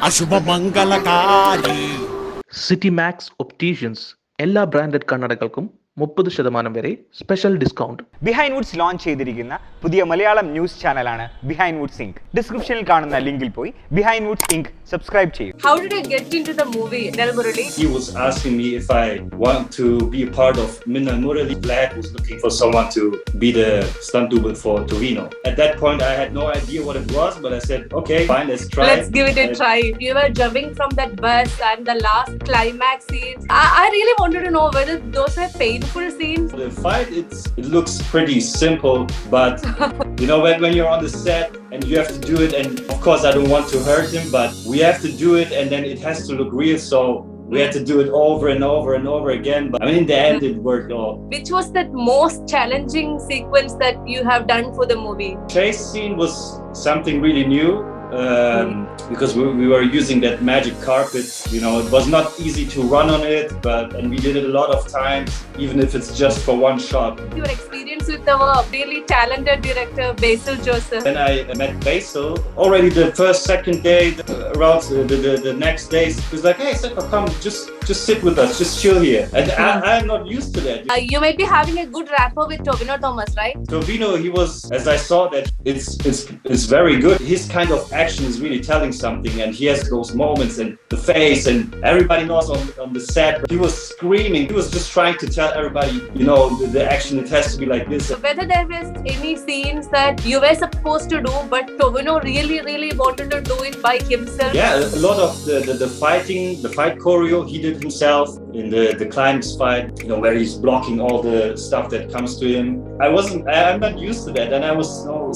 അശുഭമംഗളകാരി. City max opticians എല്ലാ branded കണ്ണടകൾക്കും 30% വരെ special discount. ബിഹൈൻഡ്വുഡ്സ് launch ചെയ്തിരിക്കുന്ന പുതിയ മലയാളം ന്യൂസ് ചാനലാണ് ബിഹൈൻഡ്വുഡ്സ് ഇങ്ക്. ഡിസ്ക്രിപ്ഷനിൽ കാണുന്ന ലിങ്കിൽ പോയി ബിഹൈൻഡ്വുഡ്സ് ഇങ്ക് സബ്സ്ക്രൈബ് ചെയ്യൂ. How did you get into the movie, Murali? He was asking me if I want to be a part of Minnal. Murali Vlad was looking for someone to be the stunt double for Tovino. At that point, I had no idea what it was, but I said, okay, fine, let's try. Let's give it a try. You were jumping from that bus and the last climax scenes. I really wanted to know whether those were painful scenes. The fight, it looks pretty simple, but you know, when you're on the set and you have to do it, and of course I don't want to hurt him, but we have to do it and then it has to look real, so we had to do it over and over and over again. But I mean, in the end, it worked all. Which was that most challenging sequence that you have done for the movie? Chase scene was something really new. Because we were using that magic carpet, you know, it was not easy to run on it, and we did it a lot of times, even if it's just for one shot. Your experience with our really talented director, Basil Joseph. When I met Basil, already the second day, around the next day, he was like, hey, Sefa, come, just sit with us, just chill here. And I'm not used to that. You might be having a good rapport with Tovino Thomas, right? Tovino, he was, as I saw that, it's very good. His kind of action is really telling something, and he has those moments and the face, and everybody knows on the set. He was screaming. He was just trying to tell everybody, you know, the action, it has to be like this. Whether there was any scenes that you were supposed to do, but Tovino really wanted to do it by himself. Yeah, a lot of the fight choreo he did himself in the climax fight, you know, where he's blocking all the stuff that comes to him. I'm not used to that, and I was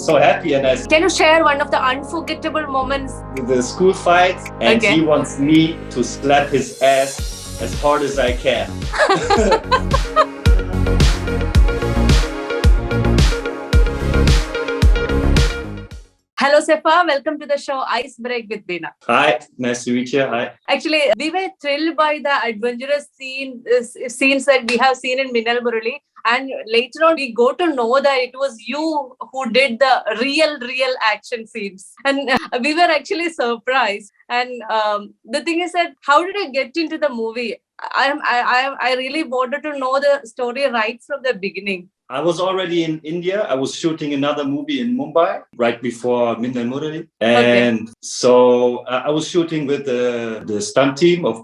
so happy. And can you share one of the unforgettable moments? The school fight, and okay. He wants me to slap his ass as hard as I can. Hello Sefa, welcome to the show Ice Break with Bina. Hi, nice to meet you. Hi. Actually, we were thrilled by the adventurous scenes that we have seen in Minnal, Murali, and later on we go to know that it was you who did the real action scenes, and we were actually surprised. And the thing is that how did you get into the movie? I really wanted to know the story right from the beginning. I was already in India. I was shooting another movie in Mumbai right before Minnal Murali. And so I was shooting with the stunt team of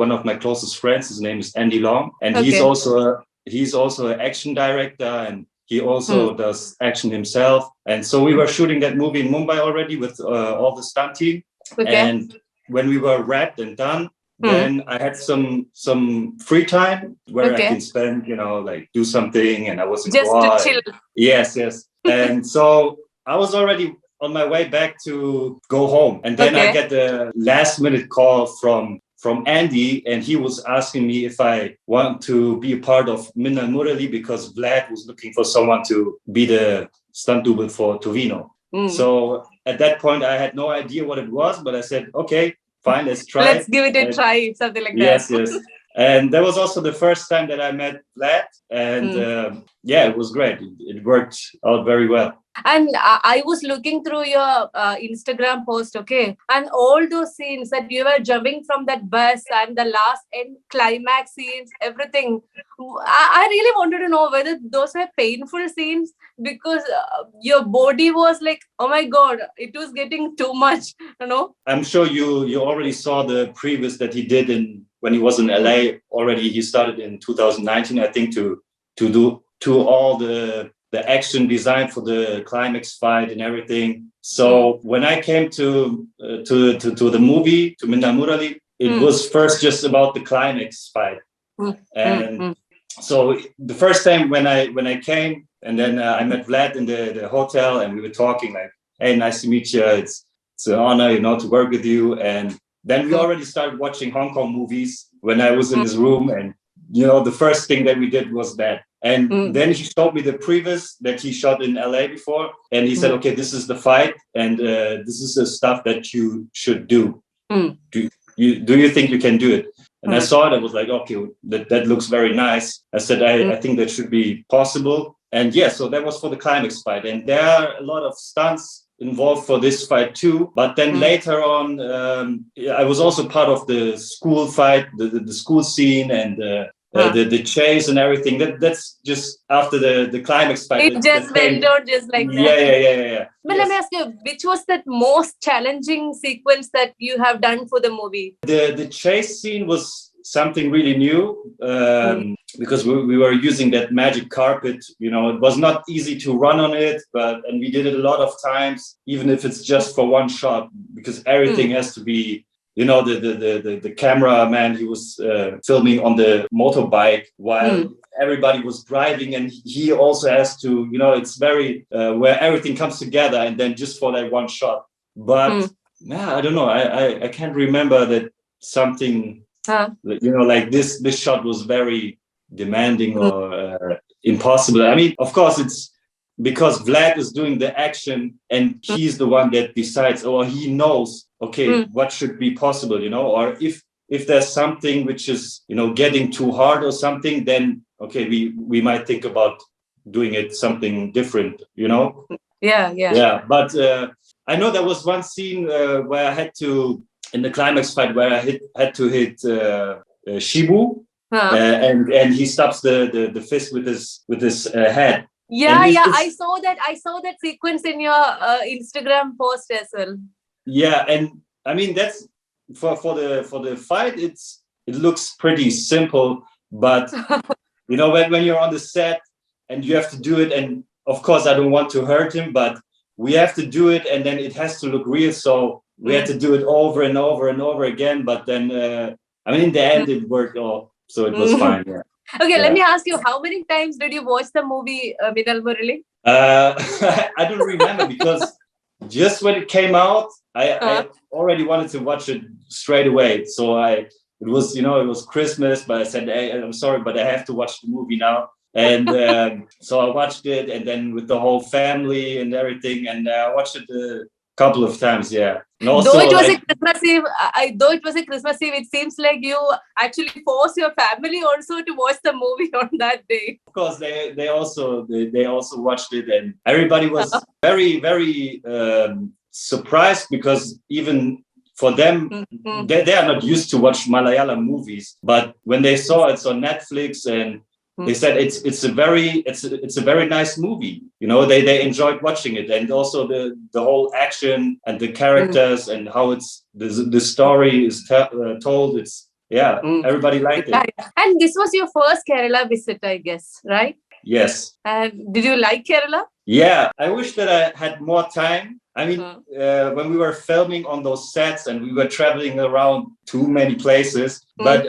one of my closest friends. His name is Andy Long. And he's also an action director, and he also does action himself. And so we were shooting that movie in Mumbai already with all the stunt team. Okay. And when we were wrapped and done, then I had some free time where I can spend, you know, like do something, and I wasn't just to chill. Yes. And so I was already on my way back to go home, and then I get the last minute call from Andy, and he was asking me if I want to be a part of Minnal Murali because Vlad was looking for someone to be the stunt double for Tovino. So at that point I had no idea what it was, but I said, okay, fine, let's try. Let's give it a try, something like that. Yes. And that was also the first time that I met Vlad, and it was great. It worked out very well. And I was looking through your Instagram post, okay, and all those scenes that you were jumping from that bus and the last end climax scenes, everything. I really wanted to know whether those were painful scenes, because your body was like, oh my God, it was getting too much, you know. I'm sure you already saw the previous that he did when he was in LA already. He started in 2019, I think, to do all the action design for the climax fight and everything. So when I came to the movie, to Minnal Murali, it was first just about the climax fight. And so the first time when I came, and then I met Vlad in the hotel, and we were talking like, hey, nice to meet you. It's an honor, you know, to work with you. And then we already started watching Hong Kong movies when I was in his room, and you know, the first thing that we did was that. And then he showed me the previous that he shot in LA before. And he said, okay, this is the fight. And this is the stuff that you should do. Do you think you can do it? And I saw it. I was like, okay, that looks very nice. I said, I think that should be possible. And so that was for the climax fight. And there are a lot of stunts involved for this fight too. But then later on, I was also part of the school fight, the school scene, and the chase and everything. That's just after the climax fight. It just went on just like that. Yeah. But let me ask you, which was that most challenging sequence that you have done for the movie? The chase scene was something really new because we were using that magic carpet. You know, it was not easy to run on it, and we did it a lot of times, even if it's just for one shot, because everything has to be. You know, the cameraman, he was filming on the motorbike while everybody was driving, and he also has to, you know, it's very where everything comes together, and then just for that one shot. But I don't know, I can't remember that something, you know, like this shot was very demanding or impossible. I mean, of course, it's because Vlad is doing the action and he's the one that decides, or he knows, okay, what should be possible, you know, or if there's something which is, you know, getting too hard or something, then okay, we might think about doing it something different, you know. Yeah, but I know there was one scene where I had to, in the climax fight, where I had to hit Shibu, and he stops the fist with his head. I saw that sequence in your Instagram post as well. Yeah, and I mean that's for the fight. It looks pretty simple, but you know, when you're on the set and you have to do it, and of course I don't want to hurt him, but we have to do it, and then it has to look real. So we had to do it over and over and over again. But then I mean, in the end, it worked all, so it was fine. Yeah. Okay, let me ask you, how many times did you watch the movie Minnal Murali? I don't remember because just when it came out, I already wanted to watch it straight away. So it was Christmas, but I said, hey, I'm sorry, but I have to watch the movie now. And so I watched it, and then with the whole family and everything, and I watched it a couple of times, yeah. And also, though it was a Christmas Eve, it seems like you actually forced your family also to watch the movie on that day. Of course, they also watched it, and everybody was very, very surprised, because even for them, they are not used to watch Malayalam movies, but when they saw it's on Netflix, and they said it's a very nice movie. You know, they enjoyed watching it, and also the whole action and the characters and how the story is told. Everybody liked it. And this was your first Kerala visit, I guess, right? Yes. And did you like Kerala? Yeah, I wish that I had more time. I mean, when we were filming on those sets and we were traveling around too many places, but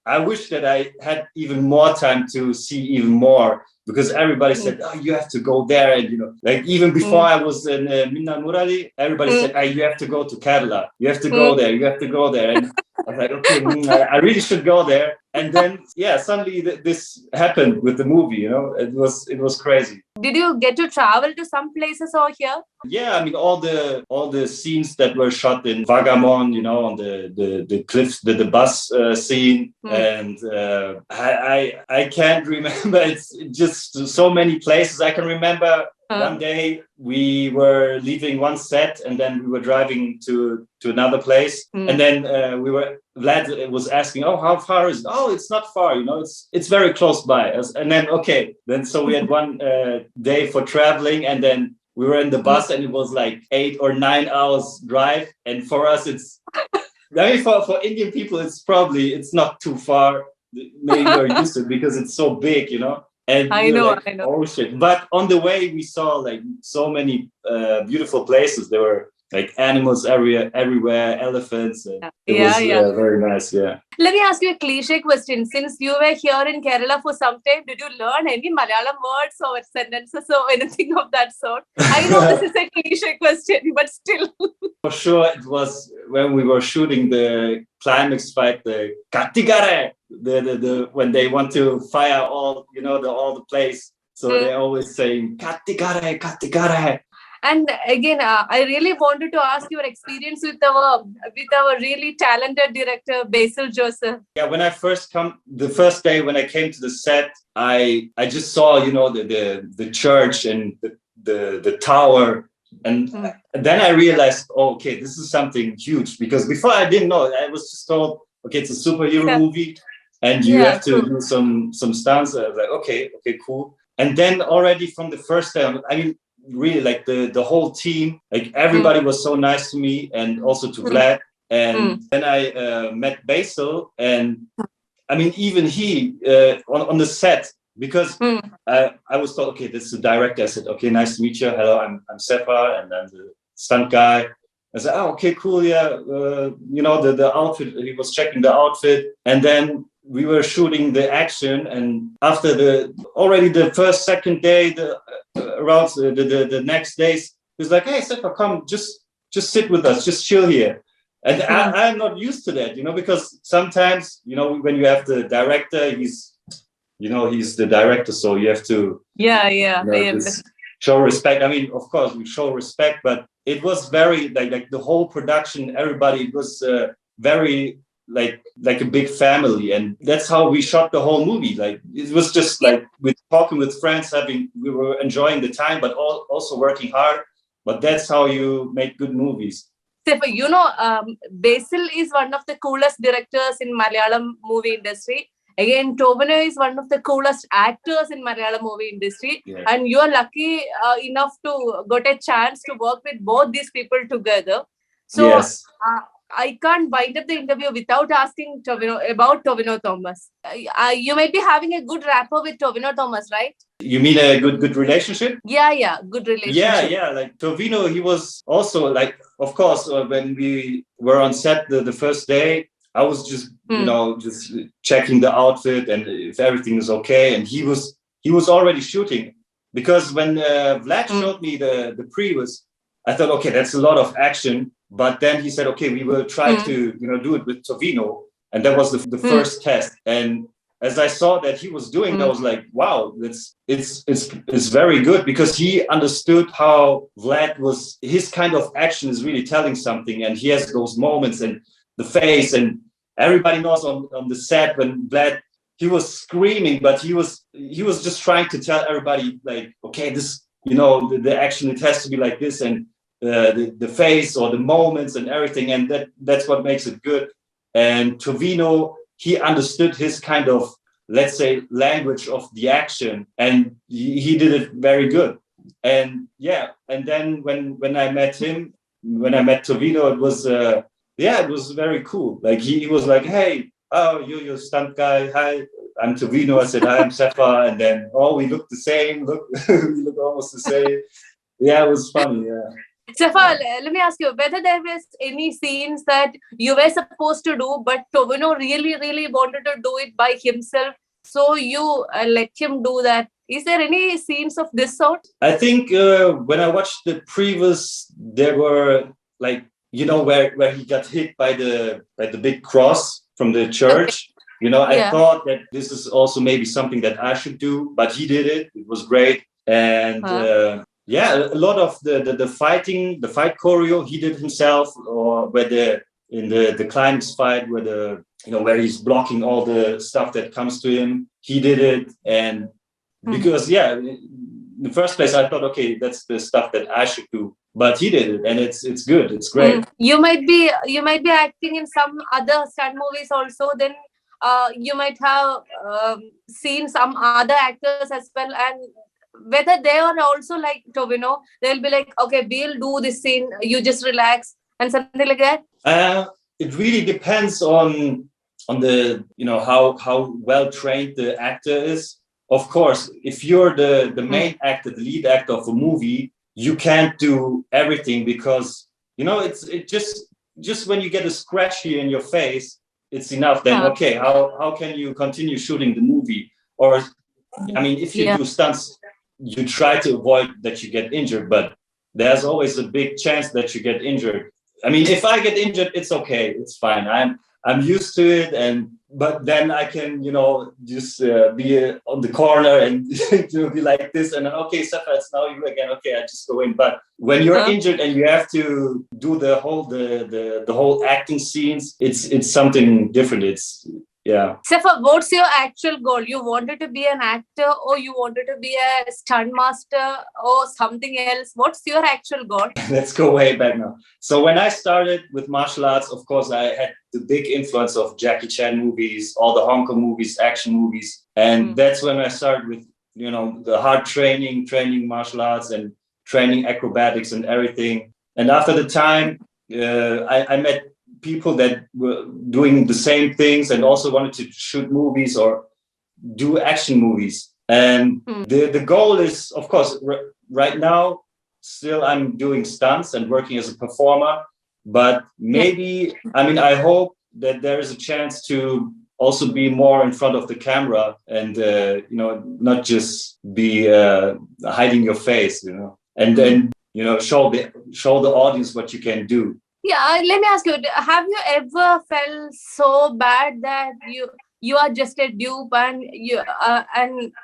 I wish that I had even more time to see even more, because everybody said, oh, you have to go there. And, you know, like even before I was in Minnal Murali, everybody said, oh, you have to go to Kerala. You have to go there. You have to go there. And I was like, okay, I really should go there. And then, suddenly this happened with the movie, you know, it was crazy. Did you get to travel to some places over here? Yeah, I mean, all the scenes that were shot in Vagamon, you know, on the cliffs, the bus scene, and I can't remember. It's just so many places. I can remember one day we were leaving one set, and then we were driving to another place, and then Vlad was asking, oh, how far is it? Oh, it's not far, you know, it's very close by. And then so we had one day for traveling, and then we were in the bus, and it was like 8 or 9 hours drive. And for us, I mean, for Indian people, it's not too far. Maybe we're used to it because it's so big, you know. And I know. Oh shit! But on the way, we saw like so many beautiful places. There were like animals everywhere, elephants. It was very nice. Yeah. Let me ask you a cliche question. Since you were here in Kerala for some time, did you learn any Malayalam words or sentences or anything of that sort? I know this is a cliche question, but still. For sure, it was when we were shooting the climax fight, the Katigare, the when they want to fire all the place. So they always saying Katigare, Katigare. And again, I really wanted to ask your experience with our really talented director, Basil Joseph. Yeah, when I the first day when I came to the set, I just saw, you know, the church and the tower And then I realized, oh, okay, this is something huge, because before I didn't know. I was just told, okay, it's a superhero movie and you have to do some stunts. I was like, okay, cool. And then already from the first time, I mean, really, like the whole team, like everybody was so nice to me, and also to Vlad. And then I met Basil, and I mean, even he on the set, because I was told, okay, this is the director. I said, okay, nice to meet you. Hello, I'm Sefa, and I'm the stunt guy. I said, oh, okay, cool, yeah. The outfit. He was checking the outfit, and then we were shooting the action. And after the first, second day, around the next days, he was like, hey, Sefa, come, just sit with us, just chill here. And I'm not used to that, because sometimes, when you have the director, he's the director, so you have to show respect. I mean, of course, we show respect, but it was very like the whole production, everybody, it was very like a big family, and that's how we shot the whole movie. Like it was just like with talking with friends, we were enjoying the time, but also working hard. But that's how you make good movies. Basil is one of the coolest directors in Malayalam movie industry. Again, Tovino is one of the coolest actors in Malayalam movie industry. Yeah. And you are lucky enough to get a chance to work with both these people together. So yes. I can't wind up the interview without asking Tovino about Tovino Thomas. You might be having a good rapport with Tovino Thomas, right? You mean a good relationship? Yeah, good relationship. Yeah. Like Tovino, he was also like, of course, when we were on set the first day, I was just, just checking the outfit and if everything is okay. And he was already shooting, because when Vlad showed me the previous, I thought, okay, that's a lot of action. But then he said, okay, we will try to, do it with Tovino. And that was the first test. And as I saw that he was doing, I was like, wow, it's very good, because he understood how Vlad was, his kind of action is really telling something. And he has those moments and the face, and everybody knows on the set when Vlad, he was screaming, but he was just trying to tell everybody like, okay, this, the action, it has to be like this. And the face or the moments and everything, and that's what makes it good. And Tovino, he understood his kind of, let's say, language of the action, and he did it very good. And and then when I met him, when I met Tovino, it was it was very cool. Like he was like, hey, oh, you're a stunt guy, hi, I'm Tovino. I said, hi, I'm Sefa. And then we look the same, we look almost the same. Yeah, it was funny. Yeah. Sefa, let me ask you whether there was any scenes that you were supposed to do, but Tovino really, really wanted to do it by himself. So you let him do that. Is there any scenes of this sort? I think when I watched the previous, there were like, where he got hit by the big cross from the church. Okay. I thought that this is also maybe something that I should do, but he did it. It was great. And a lot of the fight choreo he did himself, or where in the climax fight where where he's blocking all the stuff that comes to him, he did it. And because in the first place I thought, okay, that's the stuff that I should do, but he did it, and it's good, it's great. You might be acting in some other stunt movies also, then you might have seen some other actors as well, and whether they are also like Tovino, they'll be like, okay, we'll do this scene, you just relax and something like that. It really depends on the how well trained the actor is. Of course, if you're the main actor, the lead actor of a movie, you can't do everything, because it just when you get a scratch here in your face, it's enough. Then okay, how can you continue shooting the movie? Or I mean, if you do stunts, you try to avoid that you get injured, but there's always a big chance that you get injured. I mean, if I get injured, it's okay, it's fine. I'm used to it, but then I can, just be on the corner and be like this, and then, okay, Sefa, it's now you again. Okay, I just go in. But when you're injured and you have to do the whole acting scenes, it's something different. Yeah. Sefa, what's your actual goal? You wanted to be an actor, or you wanted to be a stunt master, or something else? What's your actual goal? Let's go way back now. So when I started with martial arts, of course, I had the big influence of Jackie Chan movies, all the Hong Kong movies, action movies. And that's when I started with, the hard training martial arts and training acrobatics and everything. And after the time, I met people that were doing the same things and also wanted to shoot movies or do action movies. And the goal is, of course, right now, still I'm doing stunts and working as a performer, but maybe, I hope that there is a chance to also be more in front of the camera and, not just be hiding your face, and then, show the audience what you can do. Yeah, let me ask you, have you ever felt so bad that you are just a dupe and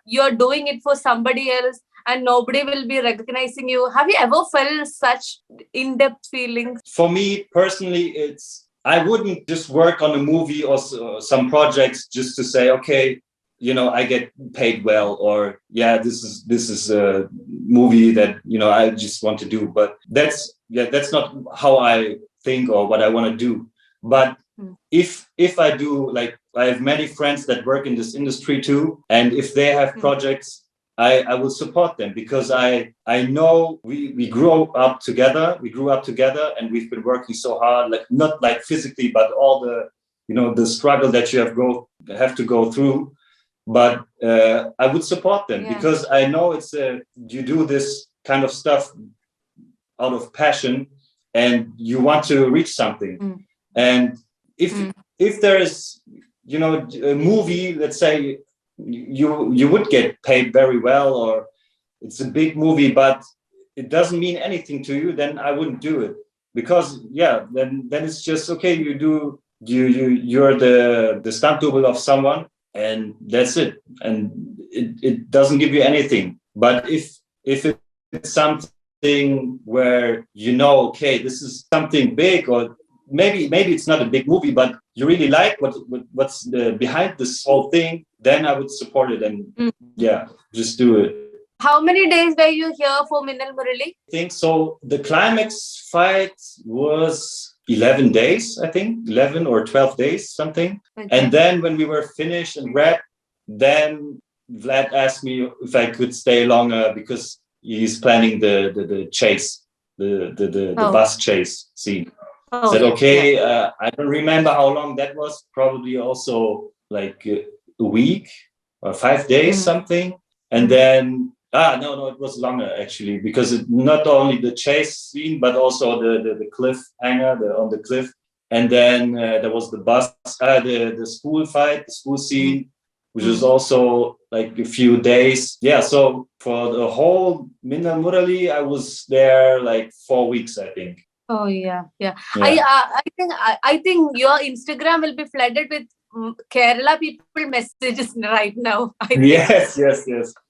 you're doing it for somebody else and nobody will be recognizing you? Have you ever felt such in-depth feelings? For me personally, I wouldn't just work on a movie or some projects just to say, okay, I get paid well, or this is a movie that I just want to do. But that's not how I think or what I want to do. But if I do, like, I have many friends that work in this industry too, and if they have projects, I will support them, because I know we grew up together, and we've been working so hard, like not like physically, but all the the struggle that you have to go through. But I would support them because I know it's you do this kind of stuff out of passion and you want to reach something. And if there is a movie, let's say you would get paid very well, or it's a big movie but it doesn't mean anything to you, then I wouldn't do it, because then it's just okay, you're the stunt double of someone and that's it, and it doesn't give you anything. But if it's something where okay, this is something big, or maybe it's not a big movie, but you really like what's behind this whole thing, then I would support it and just do it. How many days were you here for Minnal, Murali? I think so. The climax fight was 11 days, I think, 11 or 12 days, something. Okay. And then when we were finished and wrapped, then Vlad asked me if I could stay longer because he's planning the chase, the bus chase scene. I said, okay, I don't remember how long that was, probably also like a week or 5 days, something. And then, no, it was longer actually, because it not only the chase scene, but also the cliffhanger on the cliff. And then there was the bus, the school fight, the school scene, which was also like a few days. Yeah, so for the whole Minnal Murali, I was there like 4 weeks, I think. Oh yeah. I think your Instagram will be flooded with Kerala people messages right now. Yes.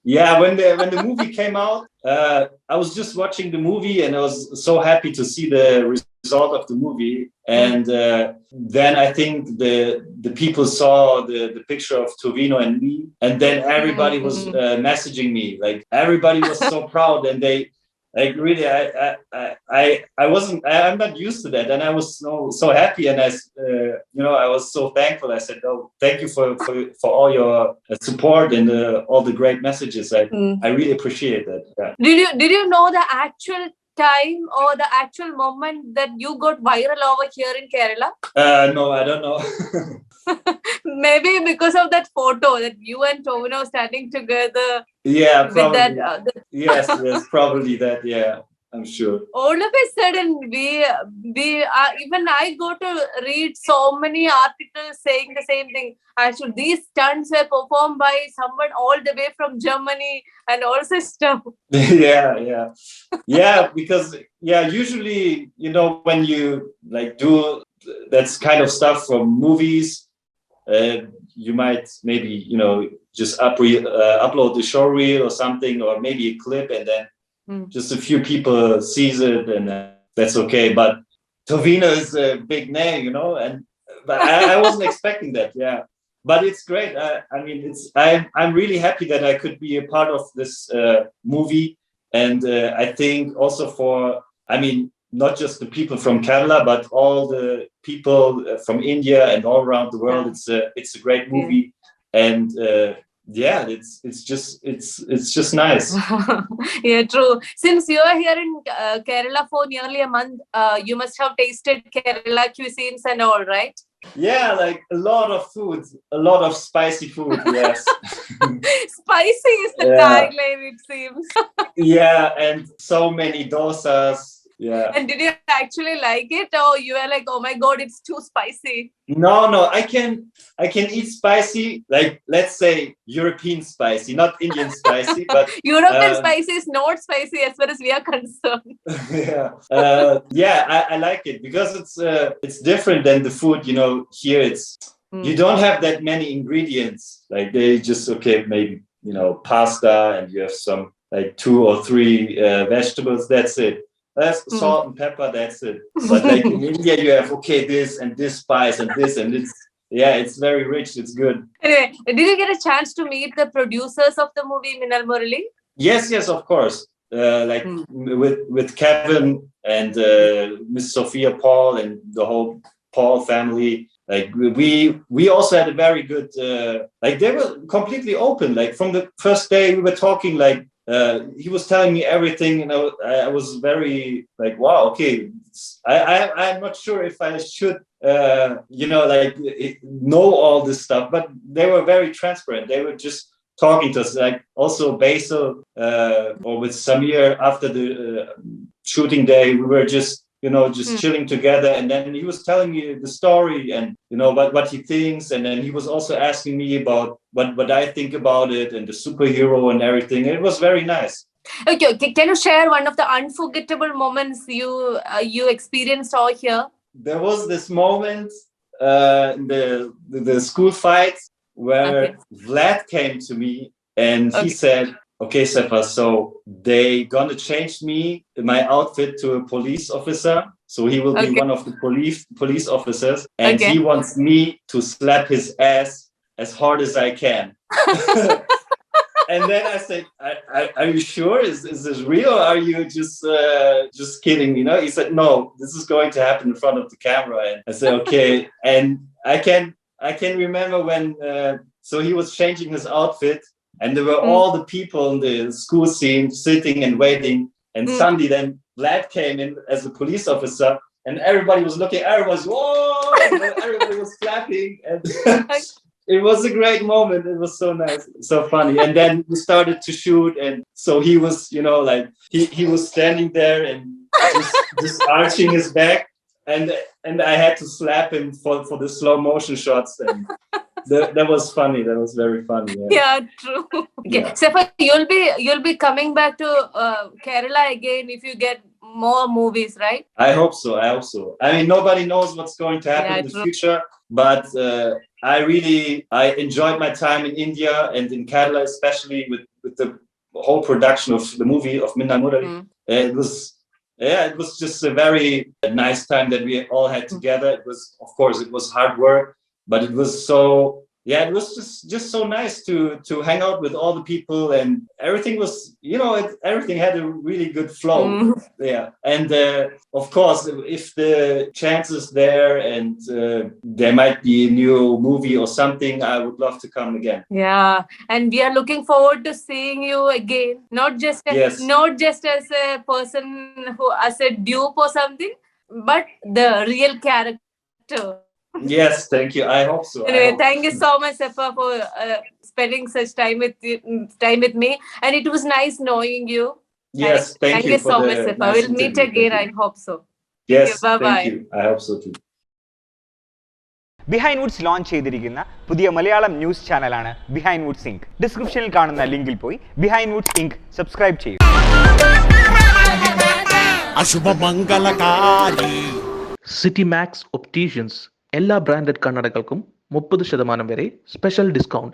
Yeah, when the movie came out, I was just watching the movie and I was so happy to see the result of the movie. And then I think the people saw the picture of Tovino and me, and then everybody was messaging me. Like everybody was so proud, and they. Like really, I'm not used to that, and I was so happy, and I was so thankful. I said, "Oh, thank you for all your support and all the great messages. I really appreciate that." Yeah. Did you know the actual time or the actual moment that you got viral over here in Kerala? No, I don't know. Maybe because of that photo that you and Tovino standing together. Yeah, probably. With that, yes, probably that. Yeah, I'm sure. All of a sudden, we even I go to read so many articles saying the same thing. Actually, these stunts were performed by someone all the way from Germany and also stuff. Yeah, because usually when you like do that kind of stuff from movies. You might maybe just upload the show reel or something, or maybe a clip, and then just a few people sees it, and that's okay. But Tovino is a big name, but I wasn't expecting that. Yeah, but it's great. I mean, I'm really happy that I could be a part of this movie, and I think also for, I mean, not just the people from Kerala, but all the people from India and all around the world. It's a great movie, and yeah, it's just nice. Yeah, true. Since you are here in Kerala for nearly a month, you must have tasted Kerala cuisines and all, right? Yeah, like a lot of food, a lot of spicy food. Yes. Spicy is the tagline, it seems. Yeah, and so many dosas. Yeah. And did you actually like it, or you were like, oh my god, it's too spicy? No, I can eat spicy, like let's say European spicy, not Indian spicy, but European spicy is not spicy as far as we are concerned. Yeah, I like it because it's different than the food, you know. Here you don't have that many ingredients, like they just maybe, you know, pasta, and you have some like 2 or 3 vegetables, that's it. That's salt and pepper, that's it. But like in India, you have this and this spice and this, and it's very rich. It's good. Anyway, did you get a chance to meet the producers of the movie, Minnal, Murali? Yes, of course. Like with Kevin and Miss Sophia Paul and the whole Paul family. Like we also had a very good like they were completely open. Like from the first day we were talking, like he was telling me everything, and I was very like, wow, okay, I'm not sure if I should you know, like know all this stuff, but they were very transparent. They were just talking to us. Like also Basil or with Samir after the shooting day, we were just, you know, just chilling together, and then he was telling me the story and, you know, what he thinks, and then he was also asking me about what I think about it and the superhero and everything. It was very nice. Okay, can you share one of the unforgettable moments you experienced all here? There was this moment in the school fight where Vlad came to me and he said, okay, Sefa, so they gonna change my outfit to a police officer. So he will be one of the police officers, and he wants me to slap his ass as hard as I can. And then I said, are you sure? Is this real? Or are you just kidding? You know? He said, no, this is going to happen in front of the camera. And I said, okay. And I can remember when so he was changing his outfit, and there were all the people in the school scene sitting and waiting. And suddenly then Vlad came in as a police officer, and everybody was looking, everybody was, whoa! Everybody was clapping. And it was a great moment. It was so nice, so funny. And then we started to shoot, and so he was, you know, like he was standing there and just arching his back, and I had to slap him for the slow motion shots. And that was funny. That was very funny. Yeah, true. Okay, Sefa, you'll be coming back to Kerala again if you get more movies, right? I hope so. I mean, nobody knows what's going to happen in the future, but I enjoyed my time in India and in Kerala, especially with the whole production of the movie of Minnal Murali. It was just a very nice time that we all had together. It was, of course, it was hard work, but it was it was just so nice to hang out with all the people, and everything was, you know, everything had a really good flow. And of course, if the chance is there and there might be a new movie or something, I would love to come again. Yeah, and we are looking forward to seeing you again, not just as a person who as a dupe or something, but the real character. Yes, thank you. I hope so. Anyway, thank you so much, Sefa, for spending such time with me, and it was nice knowing you. Yes, thank you so much, Sefa. We'll meet again. I hope so. Yes, bye-bye. Thank you. I hope so too. Behindwoods launch ചെയ്തിരിക്കുന്ന പുതിയ Malayalam news ചാനലാണ് Behindwoods Inc. ഡിസ്ക്രിപ്ഷനിൽ കാണുന്ന ലിങ്കിൽ പോയി Behindwoods Inc. Subscribe ചെയ്യൂ. City max opticians എല്ലാ branded കണ്ണടകൾക്കും 30% വരെ സ്പെഷ്യൽ ഡിസ്കൗണ്ട്.